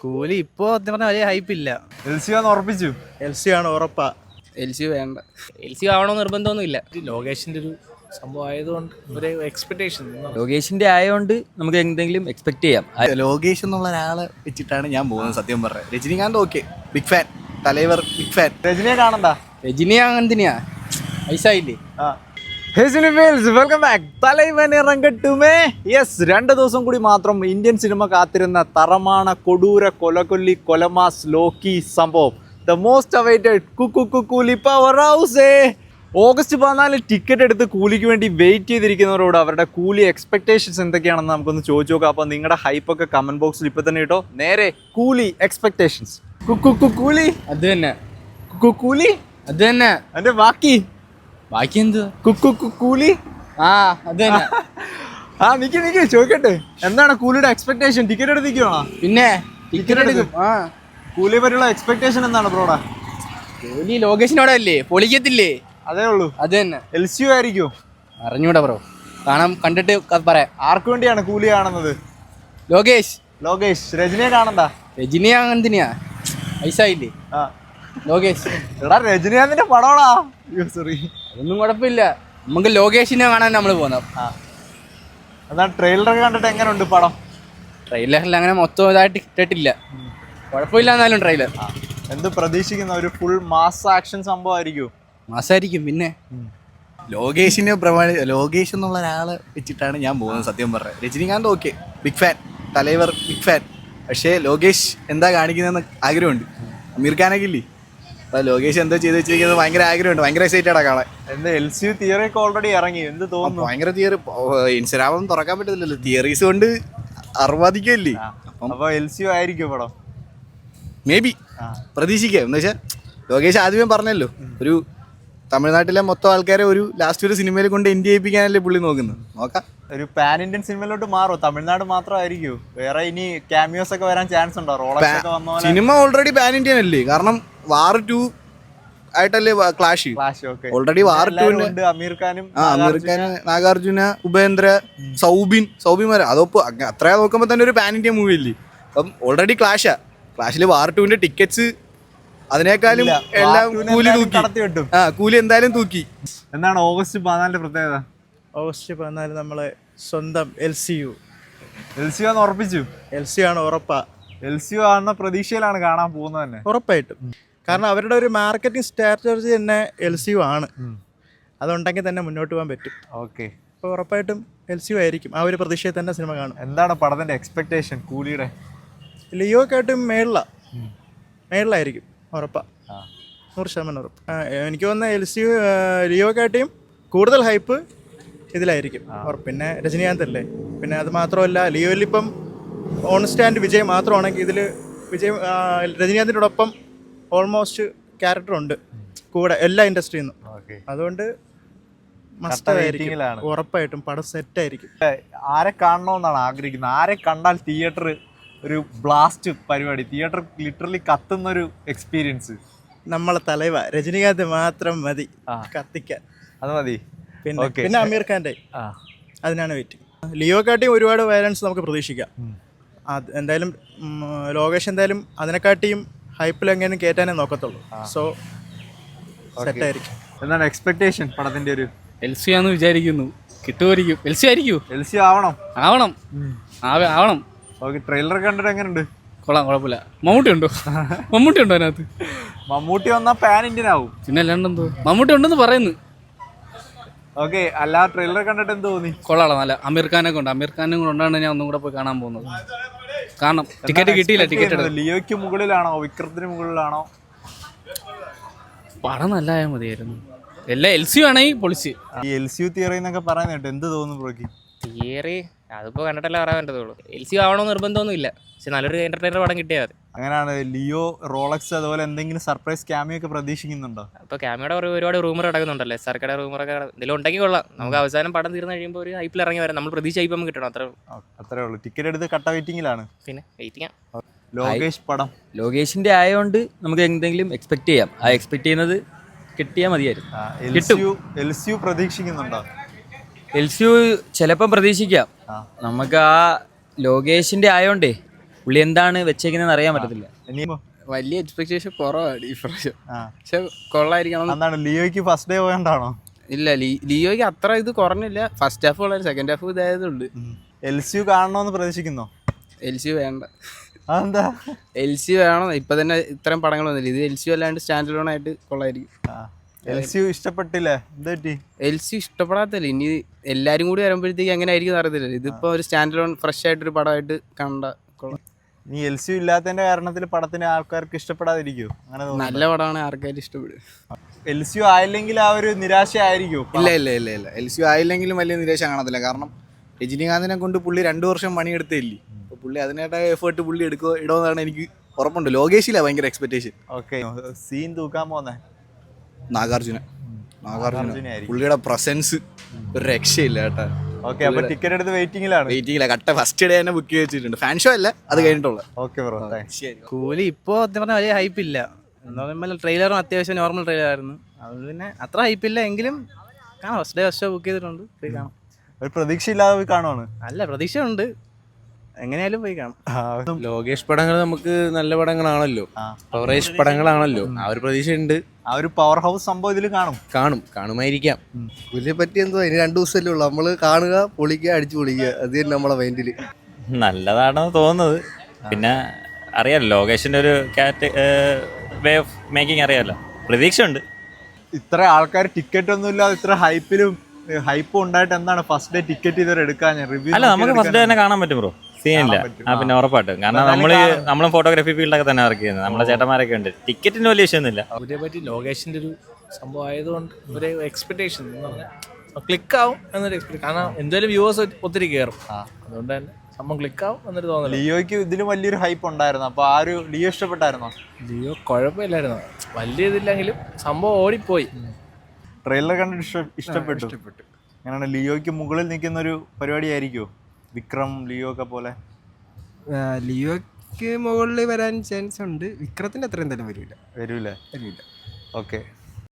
കൂലി ഇപ്പോ സത്യം പറഞ്ഞാൽ വലിയ ഹൈപ്പ് ഇല്ല. എൽസി ആണെന്ന് ഉറപ്പിച്ചു. എൽസി ആണ് ഉറപ്പാ. എൽസി വേണ്ട, എൽസി ആവണമെന്ന് നിർബന്ധമൊന്നുമില്ല. ലോകേഷിന്റെ ഒരു സംഭവം ആയതുകൊണ്ട് ഒരു എക്സ്പെക്ടേഷൻ. ലോകേഷിന്റെ ആയതുകൊണ്ട് നമുക്ക് എന്തെങ്കിലും എക്സ്പെക്ട് ചെയ്യാം. ലോകേഷ് എന്നുള്ള ഒരാളെ വെച്ചിട്ടാണ് ഞാൻ പോകുന്നത്. സത്യം പറഞ്ഞത് Rajinikanth okay, big fan, Thalaivar big fan. രജനിയെ കാണണ്ട. രജനി അങ്ങനത്തിനെയാ പൈസയില്ലേ. Welcome back. തലൈവൻ ഇറങ്ങട്ടുമേ. യെസ്, 2 ദിവസം കൂടി മാത്രം ഇന്ത്യൻ സിനിമ കാത്തിരുന്ന തറമാണ കൊടൂര കൊലകൊല്ലി കൊലമാസ് ലോക്കി സംഭവം, the most awaited Coolie powerhouse. August 14 ticket എടുത്ത് കൂലിക്ക് വേണ്ടി വെയിറ്റ് ചെയ്തിരിക്കുന്നവരോട് അവരുടെ കൂലി എക്സ്പെക്ടേഷൻസ് എന്തൊക്കെയാണെന്ന് നമുക്കൊന്ന് ചോദിച്ചു നോക്കാം. അപ്പോൾ നിങ്ങളുടെ ഹൈപ്പൊക്കെ കമന്റ് ബോക്സിൽ ഇപ്പൊ തന്നെ കേട്ടോ. നേരെ കൂലി എക്സ്പെക്ടേഷൻസ്. കൂലി അത് തന്നെ, കൂലി അത് തന്നെ. അതിന്റെ ബാക്കി ബാക്കി എന്ത്? കൂലി. ആ അത് തന്നെ. നിക്ക് ചോദിക്കട്ടെ, എന്താണ് കൂലിയുടെ എക്സ്പെക്ടേഷൻ? ടിക്കറ്റ് എടുത്തിരിക്കുവാണോ? പിന്നെ ടിക്കറ്റ് എടുക്കും. ആ കൂലിയെ പറ്റിയുള്ള എക്സ്പെക്ടേഷൻ എന്താണ് ബ്രോടാ? ജോലി ലോകേഷിനോടെ അല്ലേ, പൊളിക്കത്തില്ലേ? അതേ ഉള്ളൂ. അത് തന്നെ. എൽസിയു ആയിരിക്കും. അറിഞ്ഞൂടാ ബ്രോ, കാണാൻ കണ്ടിട്ട് പറയാം. ആർക്ക് വേണ്ടിയാണ് കൂലി കാണുന്നത്? ലോകേഷ്. രജനിയെ കാണണ്ട. രജനി അങ്ങനത്തിനെയാ പൈസയില്ലേ. ആ ലോകേഷ് എടാ, രജനികാന്തിന്റെ പടമാടാ. സോറി, അതൊന്നും കുഴപ്പമില്ല. നമുക്ക് ലോകേഷിനെ കാണാൻ നമ്മൾ പോകുന്നത്. എന്നാ ട്രെയിലറൊക്കെ കണ്ടിട്ട് എങ്ങനെയുണ്ട് പടം? ട്രെയിലറിൽ അങ്ങനെ മൊത്തം ഇതായിട്ട് ഇട്ടിട്ടില്ല, കുഴപ്പമില്ല. എന്നാലും ട്രെയിലർ എന്ത് പ്രതീക്ഷിക്കുന്ന ഒരു ഫുൾ മാസ് ആക്ഷൻ സംഭവം ആയിരിക്കും. മാസായിരിക്കും. പിന്നെ ലോകേഷ് എന്നുള്ള ഒരാളെ വെച്ചിട്ടാണ് ഞാൻ പോകുന്നത്. സത്യം പറഞ്ഞത് Rajinikanth okay, big fan, Thalaivar big fan. പക്ഷേ ലോകേഷ് എന്താ കാണിക്കുന്നതെന്ന് ആഗ്രഹമുണ്ട്. അമീർ ഖാനൊക്കെ ഇല്ലേ, അപ്പോൾ ലോകേഷ് എന്തോ ചെയ്ത് വെച്ചിരിക്കുന്നത് ഭയങ്കര ആഗ്രഹമുണ്ട്. ഭയങ്കര എക്സൈറ്റഡാ കാണാൻ. എന്ത് എൽസിയു തിയറി ഒക്കെ ഓൾറെഡി ഇറങ്ങി, എന്ത് തോന്നുന്നു? ഭയങ്കര തിയറി. ഇൻസ്റ്റാഗ്രാം തുറക്കാൻ പറ്റത്തില്ലല്ലോ, തിയറീസ് കൊണ്ട് അർവാദിക്കല്ലേ. അപ്പൊ എൽസിയു ആയിരിക്കും പടം. മേ ബി പ്രതീക്ഷിക്കാം. എന്ന് വെച്ചാൽ ലോകേഷ് ആദ്യമേ പറഞ്ഞല്ലോ, ഒരു തമിഴ്നാട്ടിലെ മൊത്തം ആൾക്കാരെ ഒരു ലാസ്റ്റ് ഒരു സിനിമയിൽ കൊണ്ട് എൻജോയ് ചെയ്യിപ്പിക്കാനല്ലേ പുള്ളി നോക്കുന്നത്. നോക്കാം. ഒരു പാൻ ഇന്ത്യൻ സിനിമയിലോട്ട് മാറും. തമിഴ്നാട് മാത്രമായിരിക്കും, വേറെ ഇനി ക്യാമിയോസ് ഒക്കെ വരാൻ ചാൻസ് ഉണ്ടോ? റോളക്സ് ഒക്കെ വന്ന പോലെ. സിനിമ ഓൾറെഡി പാൻ ഇന്ത്യൻ അല്ലേ, കാരണം വാർ 2 ആയിട്ടല്ലേ ക്ലാഷ്. ഓൾറെഡി വാർ 2 അമീർ ഖാനും നാഗാർജുന, ഉപേന്ദ്ര, സൗബിൻ വരെ അതൊപ്പം അത്രയാ നോക്കുമ്പോ തന്നെ ഒരു പാൻ ഇന്ത്യ മൂവി അല്ലേ. അപ്പം ഓൾറെഡി ക്ലാഷില് വാർ 2 ടിക്കറ്റ്സ് അതിനേക്കാളും എല്ലാം കൂലി തൂക്കി. കൂലി എന്തായാലും തൂക്കി. എന്താണ് ഓഗസ്റ്റ് 14 പ്രത്യേകത? ഓഗസ്റ്റ് 14 നമ്മളെ സ്വന്തം എൽസിയു ആണെന്ന് ഉറപ്പിച്ചു. എൽസി ആണ് ഉറപ്പാ. എൽസിയു ആണെന്ന പ്രതീക്ഷയിലാണ് കാണാൻ പോകുന്നത് തന്നെ. ഉറപ്പായിട്ടും. കാരണം അവരുടെ ഒരു മാർക്കറ്റിംഗ് സ്ട്രാറ്റജി തന്നെ എൽസിയു ആണ്. അതുണ്ടെങ്കിൽ തന്നെ മുന്നോട്ട് പോകാൻ പറ്റും. ഓക്കെ, അപ്പോൾ ഉറപ്പായിട്ടും എൽസിയു ആയിരിക്കും. ആ ഒരു പ്രതീക്ഷയിൽ തന്നെ സിനിമ കാണും. എന്താണ് പടത്തിന്റെ എക്സ്പെക്ടേഷൻ കൂലിയുടെ? ലിയോക്കായിട്ടും മേളിലായിരിക്കും ഉറപ്പാ. 100% ഉറപ്പ്. എനിക്ക് തോന്നുന്ന ലിയോക്കായിട്ടും കൂടുതൽ ഹൈപ്പ് ഇതിലായിരിക്കും. പിന്നെ രജനീകാന്ത് അല്ലേ. പിന്നെ അത് മാത്രമല്ല, ലിയോയിൽ ഇപ്പം ഓൺ സ്റ്റാൻഡ് വിജയ് മാത്രമാണെങ്കിൽ ഇതിൽ രജനീകാന്തിനോടൊപ്പം ഓൾമോസ്റ്റ് ക്യാരക്ടർ ഉണ്ട് കൂടെ എല്ലാ ഇൻഡസ്ട്രിയിൽ നിന്നും. അതുകൊണ്ട് ഉറപ്പായിട്ടും പടം സെറ്റായിരിക്കും. ആരെ കാണണമെന്നാണ് ആഗ്രഹിക്കുന്നത്? ആരെ കണ്ടാൽ തിയേറ്റർ ഒരു ബ്ലാസ്റ്റ് പരിപാടി, തിയേറ്റർ ലിറ്ററലി കത്തുന്നൊരു എക്സ്പീരിയൻസ്? നമ്മളെ തലവ രജനീകാന്ത് മാത്രം മതി കത്തിക്കാൻ. അത് മതി. പിന്നെ അമീർ ഖാൻ്റെ അതിനാണ് വെയിറ്റിംഗ്. ലിയോക്കാട്ടിയും ഒരുപാട് വയലൻസ് നമുക്ക് പ്രതീക്ഷിക്കാം. അത് എന്തായാലും ലോകേഷ് എന്തായാലും അതിനെക്കാട്ടിയും ഹൈപ്പിൽ എങ്ങനെ കയറ്റാനേ നോക്കത്തുള്ളൂ. സോ സെറ്റായിരിക്കും. എന്താണ് എക്സ്പെക്ടേഷൻ പടത്തിന്റെ? ഒരു എൽസി ആണെന്ന് വിചാരിക്കുന്നു. കിട്ടുമായിരിക്കും. എൽസി ആയിരിക്കും. എൽസി ആവണം. ഓക്കെ, ട്രെയിലർ കണ്ടിട്ട് എങ്ങനെയുണ്ട്? കൊള്ളാം, കുഴപ്പമില്ല. മമ്മൂട്ടി ഉണ്ടോ അതിനകത്ത്? മമ്മൂട്ടി വന്നാൽ പാൻ ഇന്ത്യൻ ആവും. പിന്നെ അല്ലാണ്ടെന്തോ മമ്മൂട്ടി ഉണ്ടെന്ന് പറയുന്നു. ഓക്കെ, അല്ല ട്രെയിലർ കണ്ടിട്ട് എന്ത് തോന്നി? കൊള്ളാം, നല്ല. അമീർ ഖാനും കൂടെ ഉണ്ടാണ് ഞാൻ ഒന്നും കൂടെ പോയി കാണാൻ പോകുന്നത്. കാരണം ടിക്കറ്റ് കിട്ടിയില്ല. ടിക്കറ്റ് ലിയോയ്ക്ക് മുകളിലാണോ വിക്രത്തിന് മുകളിലാണോ? പടം നല്ലതായാൽ മതിയായിരുന്നു. എല്ലാം എൽസിയു ആണെങ്കിൽ പൊളിച്ച്. ഈ എൽസിയു തിയറി എന്നൊക്കെ പറയുന്ന കേട്ടോ, എന്ത് തോന്നുന്നു ബ്രോക്ക്? തിയറി അതിപ്പോൾ കണ്ടിട്ടല്ലേ പറയാൻ പറ്റത്തുള്ളൂ. എൽസിയു ആവണമെന്ന് നിർബന്ധമൊന്നുമില്ല, പക്ഷെ നല്ലൊരു എന്റർടൈനർ പടം കിട്ടിയാൽ മതി. അങ്ങനെയാണ്. ലിയോ, റോളക്സ് അതുപോലെ എന്തെങ്കിലും സർപ്രൈസ് ക്യാമിയോ ഒക്കെ പ്രതീക്ഷിക്കുന്നുണ്ടോ? അപ്പോൾ ക്യാമിയോടെ ഒരുപാട് റൂമർ കിടക്കുന്നുണ്ടല്ലേ, സർക്കാരുടെ റൂമറൊക്കെ എന്തെങ്കിലും ഉണ്ടെങ്കിൽ കൊള്ളാം. നമുക്ക് അവസാനം പടം തീർന്നു കഴിയുമ്പോൾ ഒരു ഹൈപ്പിൽ ഇറങ്ങി വരാം. നമ്മൾ പ്രതീക്ഷ ഹൈപ്പ് നമുക്ക് കിട്ടണം. അത്രേ ഉള്ളൂ. ടിക്കറ്റ് എടുത്ത് കട്ട വെയിറ്റിംഗിലാണ്. പിന്നെ വെയിറ്റിംഗ്. ലോകേഷ് പടം ലോകേഷിന്റെ ആയതുകൊണ്ട് നമുക്ക് എന്തെങ്കിലും എക്സ്പെക്ട് ചെയ്യാം. ആ എക്സ്പെക്ട് ചെയ്യുന്നത് കിട്ടിയാൽ മതിയായിരുന്നു. എൽസിയു പ്രതീക്ഷിക്കുന്നുണ്ടോ? എൽസിയു ചിലപ്പം പ്രതീക്ഷിക്കാം. നമുക്ക് ആ ലോകേഷിന്റെ ആയോണ്ടേ പുള്ളി എന്താണ് വെച്ചേക്കുന്നതെന്ന് അറിയാൻ പറ്റത്തില്ല. ഇനിയിപ്പോ വലിയ എക്സ്പെക്ടേഷൻ കുറവാണ് ഈ പ്രാവശ്യം. ആ പക്ഷെ കൊള്ളായിരിക്കണം. എന്താണ് ലിയോയ്ക്ക് ഫസ്റ്റ് ഡേ പോയതാണോ? ഇല്ല ലിയോയ്ക്ക് അത്ര ഇത് കുറഞ്ഞില്ല. ഫസ്റ്റ് ഹാഫ് വളരെ, സെക്കൻഡ് ഹാഫ് ഇതായതുണ്ട്. LCU കാണണമെന്ന് പ്രതീക്ഷിക്കുന്നോ? LC വേണ്ട. അതെന്താ? LC വേണം. ഇപ്പൊ തന്നെ ഇത്രയും പടങ്ങൾ വന്നില്ല. ഇത് LC അല്ലാണ്ട് സ്റ്റാൻഡ് ലോൺ ആയിട്ട് കൊള്ളായിരിക്കും. LCU ഇഷ്ടപ്പെട്ടില്ലേ? എന്ത് പറ്റി? LC ഇഷ്ടപ്പെടാത്തല്ലേ. ഇനി എല്ലാരും കൂടി വരുമ്പോഴത്തേക്ക് എങ്ങനെ ആയിരിക്കും അറിയത്തില്ല. ഇതിപ്പോ ഒരു സ്റ്റാൻഡ് ലോൺ ഫ്രഷ് ആയിട്ടൊരു പടമായിട്ട് കണ്ട കൊള്ളാം. നീ LCU ഇല്ലാത്തതിന്റെ കാരണത്തിൽ പടത്തിന് ആൾക്കാർക്ക് ഇഷ്ടപ്പെടാതിരിക്കുമോ? അങ്ങനെ നല്ല പടമാണ്, ആർക്കാരും ഇഷ്ടപ്പെടും. LCU ആയില്ലെങ്കിൽ ആ ഒരു നിരാശ ആയിരിക്കും. ഇല്ല LC ആയില്ലെങ്കിലും വലിയ നിരാശ കാണത്തില്ല. കാരണം രജനീകാന്തിനെ കൊണ്ട് പുള്ളി 2 വർഷം പണിയെടുത്തേ ഇല്ലേ. അപ്പോൾ പുള്ളി അതിനായിട്ടായ എഫേർട്ട് പുള്ളി ഇടുമെന്നാണ് എനിക്ക് ഉറപ്പുണ്ട്. ലോകേഷിലാണ് ഭയങ്കര എക്സ്പെക്ടേഷൻ. ഓക്കെ, സീൻ തൂക്കാൻ പോന്നെ നാഗാർജുന പുള്ളിയുടെ പ്രസൻസ് ഒരു രക്ഷയില്ല കേട്ടോ. ഓക്കെ, അപ്പൊ ടിക്കറ്റ് എടുത്ത് വെയിറ്റിംഗിലാണ്. വെയിറ്റിംഗില്ല, കട്ട ഫസ്റ്റ് ഡേ തന്നെ ബുക്ക് ചെയ്ത് വെച്ചിട്ടുണ്ട്. ഫാൻ ഷോ അല്ല, അത് കഴിഞ്ഞിട്ടുള്ള. ഓക്കെ ബ്രോ, ശരി. കൂലി ഇപ്പോൾ സത്യം പറഞ്ഞാൽ വലിയ ഹൈപ്പില്ല. എന്താ പറയുമ്പോൾ ട്രെയിലറും അത്യാവശ്യം നോർമൽ ട്രെയിലറായിരുന്നു. അതുകൊണ്ട് പിന്നെ അത്ര ഹൈപ്പില്ല. എങ്കിലും കാണാം. ഫസ്റ്റ് ഷോ ബുക്ക് ചെയ്തിട്ടുണ്ട്, പോയി കാണാം. ഒരു പ്രതീക്ഷ ഇല്ലാതെ പോയി കാണുവാണ്. നല്ല പ്രതീക്ഷ ഉണ്ട്, എങ്ങനെയായാലും പോയി കാണാം. ലോകേഷ് പടങ്ങൾ നമുക്ക് നല്ല പടങ്ങളാണല്ലോ, പവറേഷ് പടങ്ങളാണല്ലോ. ആ ഒരു പ്രതീക്ഷ ഉണ്ട്. ആ ഒരു പവർ ഹൗസ് സംഭവം ഇതിൽ കാണുമായിരിക്കാം. പുള്ളിയെ പറ്റി എന്തോ ഇനി 2 ദിവസമല്ലേ ഉള്ളൂ. നമ്മള് കാണുക, പൊളിക്കുക, അടിച്ചു പൊളിക്കുക, അത് തന്നെ നമ്മളെ മൈൻഡില്. നല്ലതാണെന്ന് തോന്നുന്നത്. പിന്നെ അറിയാലോ ലോകേഷിന്റെ ഒരു വേ ഓഫ് മേക്കിംഗ് അറിയാലോ. പ്രതീക്ഷ ഉണ്ട്. ഇത്ര ആൾക്കാർ ടിക്കറ്റ് ഒന്നും ഇല്ലാതെ ഇത്ര ഹൈപ്പ് ഉണ്ടായിട്ട് എന്താണ് ഫസ്റ്റ് ഡേ ടിക്കറ്റ് ഇതുവരെ എടുക്കാൻ? റിവ്യൂ അല്ല, നമുക്ക് ഫസ്റ്റ് ഡേ തന്നെ കാണാൻ പറ്റും ബ്രോ, സീനില്ല. പിന്നെ ഉറപ്പായിട്ടും. കാരണം നമ്മളും ഫോട്ടോഗ്രാഫി ഫീൽഡൊക്കെ തന്നെ വർക്ക് ചെയ്യുന്നത്. നമ്മളെ ചേട്ടന്മാരൊക്കെ ഉണ്ട്. ടിക്കറ്റിന് വലിയ വിഷയമൊന്നുമില്ല. അവരെ പറ്റി ലോകേഷിന്റെ ഒരു സംഭവം ആയതുകൊണ്ട് ഒരു എക്സ്പെക്ടേഷൻ ക്ലിക്കാവും എന്നൊരു എക്സ്പെക്ടേഷൻ. കാരണം എന്തായാലും വ്യൂവേഴ്സ് ഒത്തിരി കയറും. അതുകൊണ്ട് തന്നെ സംഭവം ക്ലിക്കാവും എന്നൊരു തോന്നല്. ലിയോയ്ക്ക് ഇതിലും വലിയൊരു ഹൈപ്പ് ഉണ്ടായിരുന്നു. അപ്പൊ ആ ഒരു ലിയോ ഇഷ്ടപ്പെട്ടായിരുന്നോ? ലിയോ കുഴപ്പമില്ലായിരുന്നു, വലിയ ഇതില്ലെങ്കിലും സംഭവം ഓടിപ്പോയി. ട്രെയിലർ കണ്ടിട്ട് ഇഷ്ടപ്പെട്ടു. അങ്ങനെയാണ് ലിയോയ്ക്ക് മുകളിൽ നിൽക്കുന്ന ഒരു പരിപാടി ആയിരിക്കുമോ? വിക്രം, ലിയോ ഒക്കെ പോലെ. ലിയോയ്ക്ക് മുകളിൽ വരാൻ ചാൻസ് ഉണ്ട്. വിക്രത്തിന്റെ അത്ര എന്തായാലും വരില്ല. വരൂല. ഓക്കെ.